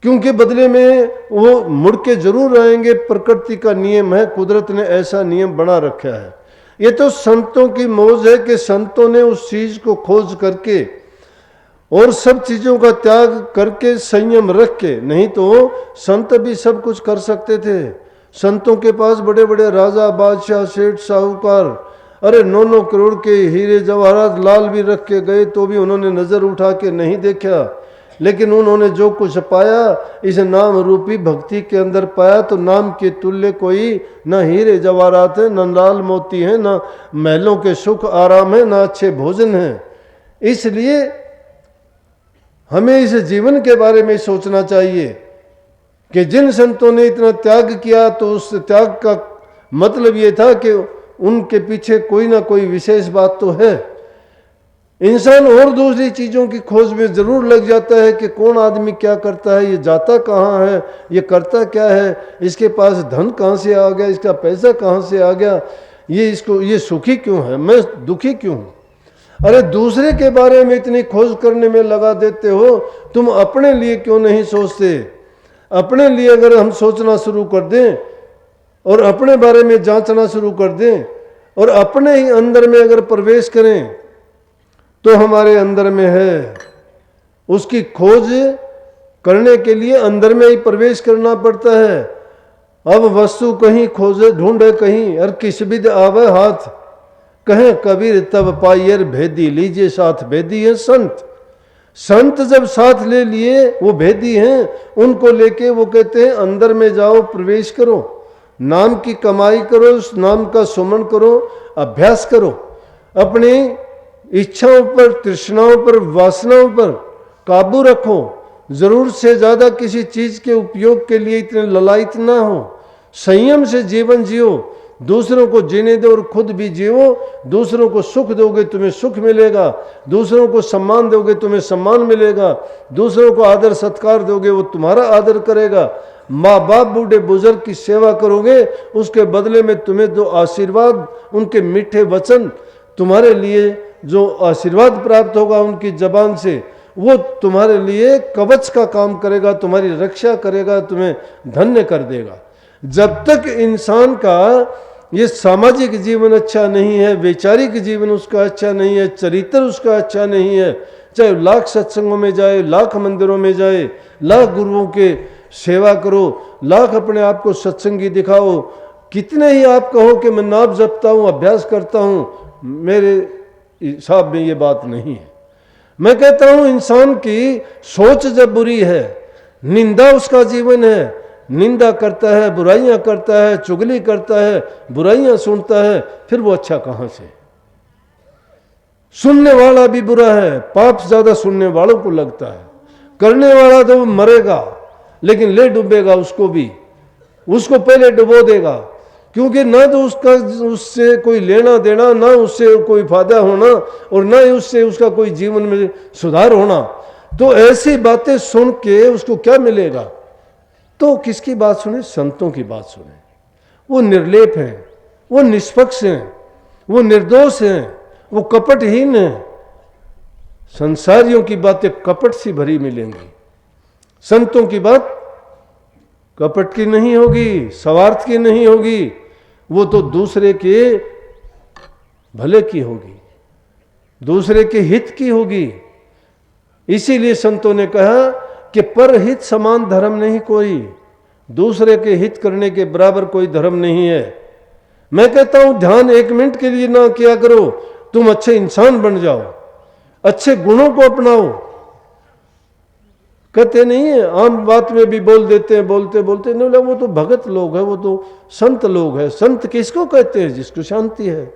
क्योंकि बदले में वो मुड़ के जरूर आएंगे। प्रकृति का नियम है, कुदरत ने ऐसा नियम बना रखा है। ये तो संतों की मौज है कि संतों ने उस चीज को खोज करके और सब चीजों का त्याग करके संयम रख के, नहीं तो संत भी सब कुछ कर सकते थे। संतों के पास बड़े बड़े राजा बादशाह सेठ साहूकार, अरे 9-9 करोड़ के हीरे जवाहरात लाल भी रख के गए तो भी उन्होंने नजर उठा के नहीं देखा। लेकिन उन्होंने जो कुछ पाया इस नाम रूपी भक्ति के अंदर पाया, तो नाम के तुल्य कोई न हीरे जवाहरात है, न लाल मोती है, न महलों के सुख आराम है, न अच्छे भोजन है। इसलिए हमें इस जीवन के बारे में सोचना चाहिए कि जिन संतों ने इतना त्याग किया, तो उस त्याग का मतलब ये था कि उनके पीछे कोई ना कोई विशेष बात तो है। इंसान और दूसरी चीज़ों की खोज में ज़रूर लग जाता है कि कौन आदमी क्या करता है, ये जाता कहाँ है, ये करता क्या है, इसके पास धन कहाँ से आ गया, इसका पैसा कहाँ से आ गया, ये सुखी क्यों है, मैं दुखी क्यों हूँ। अरे दूसरे के बारे में इतनी खोज करने में लगा देते हो, तुम अपने लिए क्यों नहीं सोचते। अपने लिए अगर हम सोचना शुरू कर दें और अपने बारे में जांचना शुरू कर दें और अपने ही अंदर में अगर प्रवेश करें तो हमारे अंदर में है। उसकी खोज करने के लिए अंदर में ही प्रवेश करना पड़ता है। अब वस्तु कहीं खोजे ढूंढे कहीं, और किस विद आवे हाथ, कहें कबीर तब पाइयर भेदी, लीजिए साथ भेदी है संत। संत जब साथ ले लिए, वो भेदी हैं, उनको लेके वो कहते हैं अंदर में जाओ, प्रवेश करो, नाम की कमाई करो, उस नाम का सुमन करो, अभ्यास करो, अपनी इच्छाओं पर, तृष्णाओं पर, वासनाओं पर काबू रखो। जरूरत से ज्यादा किसी चीज के उपयोग के लिए इतने ललायित ना हो। संयम से जीवन जियो, दूसरों को जीने दो और खुद भी जियो। दूसरों को सुख दोगे तुम्हें सुख मिलेगा, दूसरों को सम्मान दोगे तुम्हें सम्मान मिलेगा, दूसरों को आदर सत्कार दोगे वो तुम्हारा आदर करेगा। माँ बाप बूढ़े बुजुर्ग की सेवा करोगे, उसके बदले में तुम्हें जो आशीर्वाद, उनके मीठे वचन, तुम्हारे लिए जो आशीर्वाद प्राप्त होगा उनकी जबान से, वो तुम्हारे लिए कवच का काम करेगा, तुम्हारी रक्षा करेगा, तुम्हें धन्य कर देगा। जब तक इंसान का ये सामाजिक जीवन अच्छा नहीं है, वैचारिक जीवन उसका अच्छा नहीं है, चरित्र उसका अच्छा नहीं है, चाहे लाख सत्संगों में जाए, लाख मंदिरों में जाए, लाख गुरुओं के सेवा करो, लाख अपने आप को सत्संगी दिखाओ, कितने ही आप कहो कि मैं नाम जपता हूँ, अभ्यास करता हूँ, मेरे हिसाब में ये बात नहीं है। मैं कहता हूँ इंसान की सोच जब बुरी है, निंदा उसका जीवन है, निंदा करता है, बुराइयां करता है, चुगली करता है, बुराइयां सुनता है, फिर वो अच्छा कहां से। सुनने वाला भी बुरा है, पाप ज्यादा सुनने वालों को लगता है, करने वाला तो मरेगा लेकिन ले डूबेगा उसको भी, उसको पहले डुबो देगा, क्योंकि ना तो उसका उससे कोई लेना देना, ना उससे कोई फायदा होना और ना ही उससे उसका कोई जीवन में सुधार होना। तो ऐसी बातें सुन के उसको क्या मिलेगा। तो किसकी बात सुने, संतों की बात सुने। वो निर्लेप हैं, वो निष्पक्ष हैं, वो निर्दोष हैं, वो कपटहीन हैं। संसारियों की बातें कपट सी भरी मिलेंगी, संतों की बात कपट की नहीं होगी, स्वार्थ की नहीं होगी, वो तो दूसरे के भले की होगी, दूसरे के हित की होगी। इसीलिए संतों ने कहा कि परहित समान धर्म नहीं कोई, दूसरे के हित करने के बराबर कोई धर्म नहीं है। मैं कहता हूं ध्यान एक मिनट के लिए ना किया करो, तुम अच्छे इंसान बन जाओ, अच्छे गुणों को अपनाओ। कहते नहीं है, आम बात में भी बोल देते हैं, बोलते बोलते नहीं, वो तो भगत लोग हैं, वो तो संत लोग हैं। संत किसको कहते हैं, जिसको शांति है।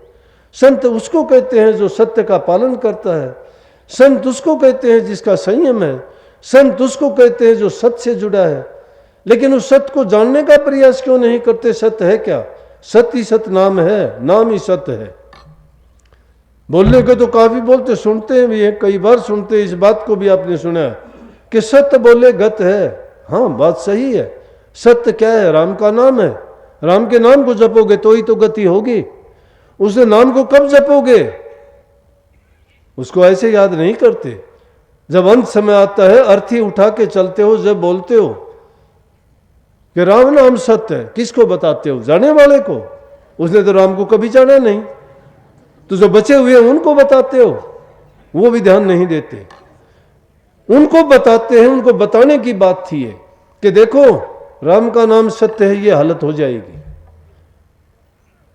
संत उसको कहते हैं जो सत्य का पालन करता है। संत उसको कहते हैं जिसका संयम है। संत उसको कहते हैं जो सत्य से जुड़ा है। लेकिन उस सत्य को जानने का प्रयास क्यों नहीं करते। सत्य है क्या, सत्य ही सत्य नाम है, नाम ही सत्य है। बोलने के तो काफी बोलते, सुनते हैं भी है, कई बार सुनते हैं। इस बात को भी आपने सुना कि सत्य बोले गत है। हाँ, बात सही है। सत्य क्या है, राम का नाम है। राम के नाम को जपोगे तो ही तो गति होगी। उस नाम को कब जपोगे, उसको ऐसे याद नहीं करते। जब अंत समय आता है, अर्थी उठा के चलते हो, जब बोलते हो कि राम नाम सत्य है, किसको बताते हो, जाने वाले को। उसने तो राम को कभी जाना नहीं, तो जो बचे हुए हैं उनको बताते हो, वो भी ध्यान नहीं देते। उनको बताते हैं, उनको बताने की बात थी ये कि देखो राम का नाम सत्य है, ये हालत हो जाएगी।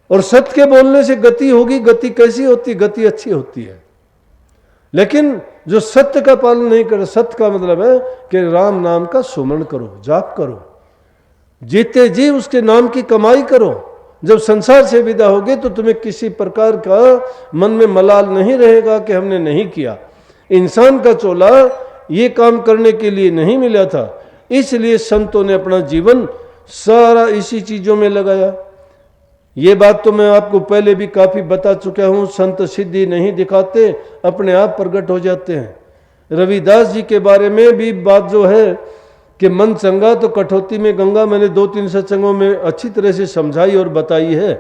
और सत्य के बोलने से गति होगी। गति कैसी होती, गति अच्छी होती है। लेकिन जो सत्य का पालन नहीं करे, सत्य का मतलब है कि राम नाम का सुमरण करो, जाप करो, जीते जी उसके नाम की कमाई करो। जब संसार से विदा होगे तो तुम्हें किसी प्रकार का मन में मलाल नहीं रहेगा कि हमने नहीं किया। इंसान का चोला ये काम करने के लिए नहीं मिला था, इसलिए संतों ने अपना जीवन सारा इसी चीजों में लगाया। ये बात तो मैं आपको पहले भी काफी बता चुका हूं। संत सिद्धि नहीं दिखाते, अपने आप प्रकट हो जाते हैं। रविदास जी के बारे में भी बात जो है कि मन चंगा तो कठौती में गंगा, मैंने 2-3 सत्संगों में अच्छी तरह से समझाई और बताई है।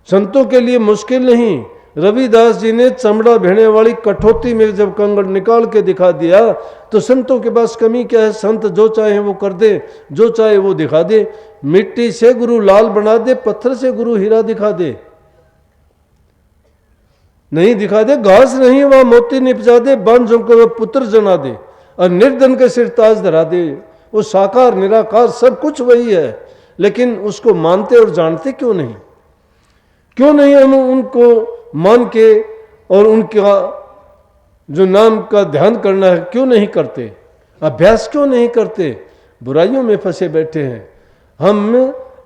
संतों के लिए मुश्किल नहीं। रविदास जी ने चमड़ा भेड़ने वाली कठौती में जब कंगड़ निकाल के दिखा दिया तो संतों के पास कमी क्या है? संत जो चाहे वो कर दे, जो चाहे वो दिखा दे। मिट्टी से गुरु लाल बना दे, पत्थर से गुरु हीरा दिखा दे, नहीं दिखा दे। घास नहीं वहां मोती निपजा दे, बांझों को पुत्र जना दे और निर्धन के सिर ताज धरा दे। वो साकार निराकार सब कुछ वही है, लेकिन उसको मानते और जानते क्यों नहीं? क्यों नहीं हम उनको मान के और उनका जो नाम का ध्यान करना है क्यों नहीं करते? अभ्यास क्यों नहीं करते? बुराइयों में फंसे बैठे हैं। हम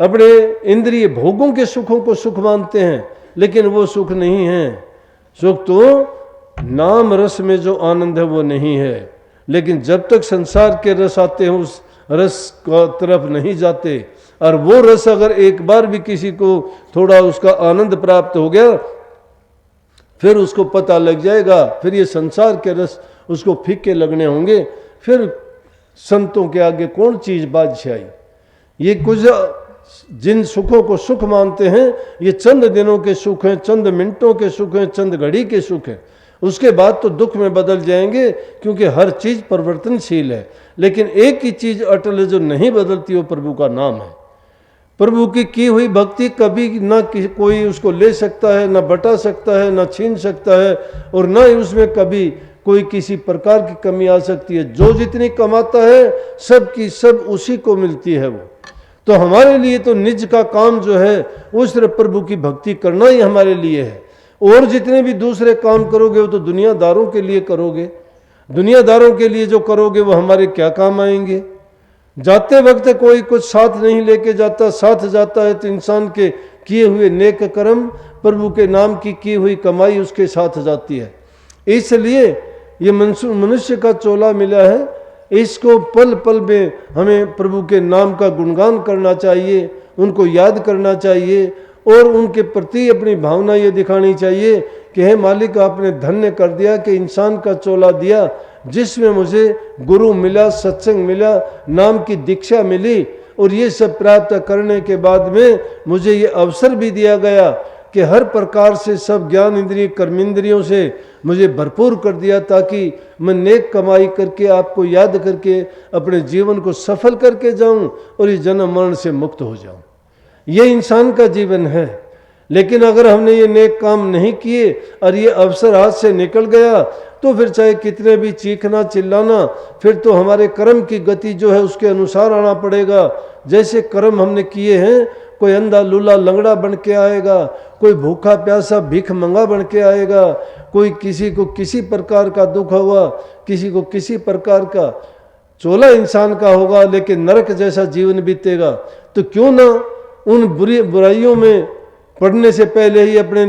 अपने इंद्रिय भोगों के सुखों को सुख मानते हैं, लेकिन वो सुख नहीं है। सुख तो नाम रस में जो आनंद है वो नहीं है। लेकिन जब तक संसार के रस आते हैं उस रस का तरफ नहीं जाते। और वो रस अगर एक बार भी किसी को थोड़ा उसका आनंद प्राप्त हो गया, फिर उसको पता लग जाएगा, फिर ये संसार के रस उसको फीके लगने होंगे। फिर संतों के आगे कौन चीज बादशाही? ये कुछ जिन सुखों को सुख मानते हैं, ये चंद दिनों के सुख हैं, चंद मिनटों के सुख हैं, चंद घड़ी के सुख हैं। उसके बाद तो दुख में बदल जाएंगे, क्योंकि हर चीज परिवर्तनशील है। लेकिन एक ही चीज अटल है जो नहीं बदलती, वो प्रभु का नाम है। प्रभु की हुई भक्ति कभी ना कोई उसको ले सकता है, ना बटा सकता है, ना छीन सकता है, और ना ही उसमें कभी कोई किसी प्रकार की कमी आ सकती है। जो जितनी कमाता है सब की सब उसी को मिलती है वो। तो हमारे लिए तो निज का काम जो है वो सिर्फ प्रभु की भक्ति करना ही हमारे लिए है। और जितने भी दूसरे काम करोगे वो तो दुनियादारों के लिए करोगे। दुनियादारों के लिए जो करोगे वो हमारे क्या काम आएंगे? जाते वक्त कोई कुछ साथ नहीं लेके जाता, साथ जाता है तो इंसान के किए हुए नेक कर्म, प्रभु के नाम की हुई कमाई उसके साथ जाती है। इसलिए ये मनुष्य का चोला मिला है, इसको पल पल में हमें प्रभु के नाम का गुणगान करना चाहिए, उनको याद करना चाहिए और उनके प्रति अपनी भावना ये दिखानी चाहिए कि हे मालिक, आपने धन्य कर दिया कि इंसान का चोला दिया जिसमें मुझे गुरु मिला, सत्संग मिला, नाम की दीक्षा मिली, और ये सब प्राप्त करने के बाद में मुझे ये अवसर भी दिया गया कि हर प्रकार से सब ज्ञान इंद्रिय कर्मेंद्रियों से मुझे भरपूर कर दिया, ताकि मैं नेक कमाई करके आपको याद करके अपने जीवन को सफल करके जाऊं और इस जन्म मरण से मुक्त हो जाऊं। ये इंसान का जीवन है। लेकिन अगर हमने ये नेक काम नहीं किए और ये अवसर हाथ से निकल गया तो फिर चाहे कितने भी चीखना चिल्लाना, फिर तो हमारे कर्म की गति जो है उसके अनुसार आना पड़ेगा। जैसे कर्म हमने किए हैं, कोई अंधा लूला लंगड़ा बन के आएगा, कोई भूखा प्यासा भीख मंगा बन के आएगा, कोई किसी को किसी प्रकार का दुख हुआ, किसी को किसी प्रकार का चोला इंसान का होगा, लेकिन नरक जैसा जीवन बीतेगा। तो क्यों ना उन बुराइयों में पढ़ने से पहले ही अपने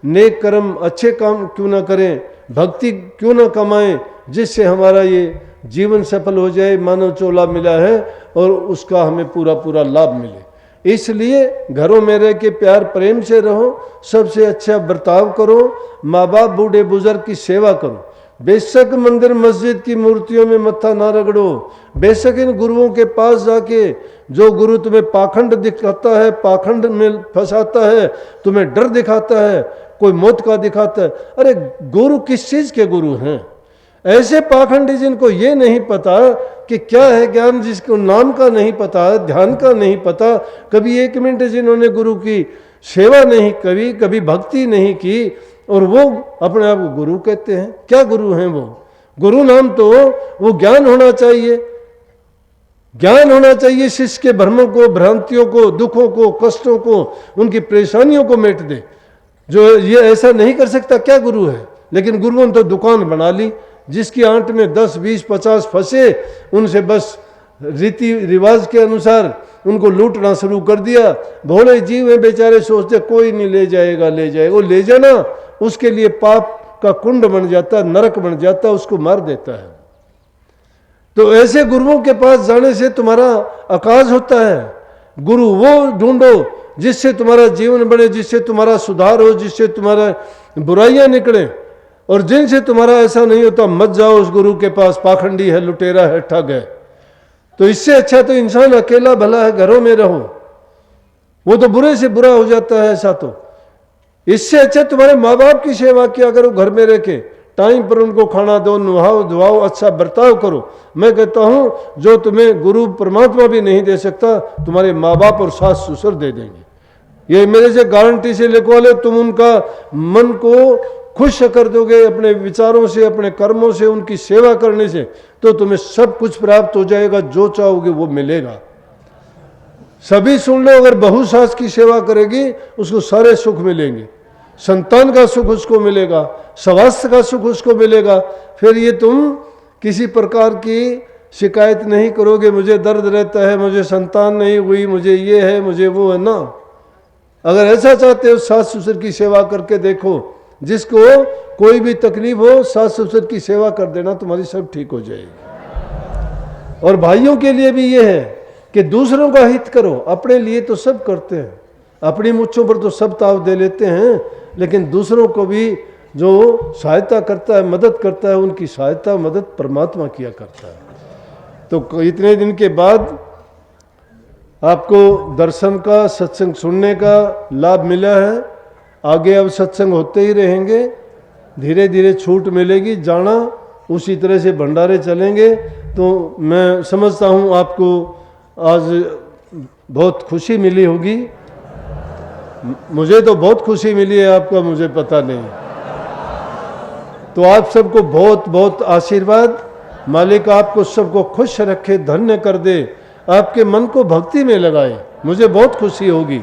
नेक कर्म अच्छे काम क्यों ना करें, भक्ति क्यों ना कमाएं, जिससे हमारा ये जीवन सफल हो जाए। मानव चोला मिला है और उसका हमें पूरा पूरा लाभ मिले। इसलिए घरों में रह के प्यार प्रेम से रहो, सबसे अच्छा बर्ताव करो, माँ बाप बूढ़े बुजुर्ग की सेवा करो। बेशक मंदिर मस्जिद की मूर्तियों में मत्था ना रगड़ो, बेशक इन गुरुओं के पास जाके जो गुरु तुम्हें पाखंड दिखाता है, पाखंड में फंसाता है, तुम्हें डर दिखाता है, कोई मौत का दिखाता है। अरे गुरु किस चीज के गुरु हैं? ऐसे पाखंडी जिनको ये नहीं पता कि क्या है ज्ञान, जिसको नाम का नहीं पता, ध्यान का नहीं पता, कभी एक मिनट जिन्होंने गुरु की सेवा नहीं करी, कभी भक्ति नहीं की, और वो अपने आप को गुरु कहते हैं। क्या गुरु हैं वो? गुरु नाम तो वो ज्ञान होना चाहिए। ज्ञान होना चाहिए शिष्य के भ्रमों को, भ्रांतियों को, दुखों को, कष्टों को, उनकी परेशानियों को मेट दे। जो ये ऐसा नहीं कर सकता, क्या गुरु है? लेकिन गुरुओं ने तो दुकान बना ली, जिसकी आंट में 10, 20, 50 फंसे, उनसे बस रीति रिवाज के अनुसार उनको लूटना शुरू कर दिया। भोले जीव हैं बेचारे, सोचते कोई नहीं ले जाएगा, ले जाएगा। वो ले जाना उसके लिए पाप का कुंड बन जाता, नरक बन जाता, उसको मार देता है। तो ऐसे गुरुओं के पास जाने से तुम्हारा आकाश होता है। गुरु वो ढूंढो जिससे तुम्हारा जीवन बने, जिससे तुम्हारा सुधार हो, जिससे तुम्हारा बुराइयां निकले। और जिनसे तुम्हारा ऐसा नहीं होता मत जाओ उस गुरु के पास, पाखंडी है, लुटेरा है, ठग है। तो इससे अच्छा तो इंसान अकेला भला है, घरों में रहो, वो तो बुरे से बुरा हो जाता है। ऐसा तो इससे अच्छा तुम्हारे माँ बाप की सेवा किया करो, घर में रह के टाइम पर उनको खाना दो, नहाओ धुआओ, अच्छा बर्ताव करो। मैं कहता हूं जो तुम्हें गुरु परमात्मा भी नहीं दे सकता, तुम्हारे माँ बाप और सास ससुर दे देंगे। ये मेरे से गारंटी से लिखवा ले। तुम उनका मन को खुश कर दोगे अपने विचारों से, अपने कर्मों से, उनकी सेवा करने से, तो तुम्हें सब कुछ प्राप्त हो जाएगा, जो चाहोगे वो मिलेगा। सभी सुन लो, अगर बहू सास की सेवा करेगी उसको सारे सुख मिलेंगे, संतान का सुख उसको मिलेगा, स्वास्थ्य का सुख उसको मिलेगा। फिर ये तुम किसी प्रकार की शिकायत नहीं करोगे, मुझे दर्द रहता है, मुझे संतान नहीं हुई, मुझे ये है, मुझे वो है ना। अगर ऐसा चाहते हो सास ससुर की सेवा करके देखो, जिसको कोई भी तकलीफ हो सास ससुर की सेवा कर देना, तुम्हारी सब ठीक हो जाएगी। और भाइयों के लिए भी ये है कि दूसरों का हित करो, अपने लिए तो सब करते हैं, अपनी मुच्छों पर तो सब ताव दे लेते हैं, लेकिन दूसरों को भी जो सहायता करता है, मदद करता है, उनकी सहायता मदद परमात्मा किया करता है। तो इतने दिन के बाद आपको दर्शन का, सत्संग सुनने का लाभ मिला है। आगे अब सत्संग होते ही रहेंगे, धीरे धीरे छूट मिलेगी, जाना उसी तरह से भंडारे चलेंगे। तो मैं समझता हूँ आपको आज बहुत खुशी मिली होगी। मुझे तो बहुत खुशी मिली है, आपका मुझे पता नहीं। तो आप सबको बहुत बहुत आशीर्वाद। मालिक आपको सबको खुश रखे, धन्य कर दे, आपके मन को भक्ति में लगाए। मुझे बहुत खुशी होगी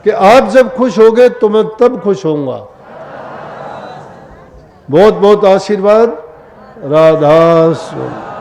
कि आप जब खुश होगे तो मैं तब खुश होऊंगा। बहुत बहुत आशीर्वाद। राधा स्वामी।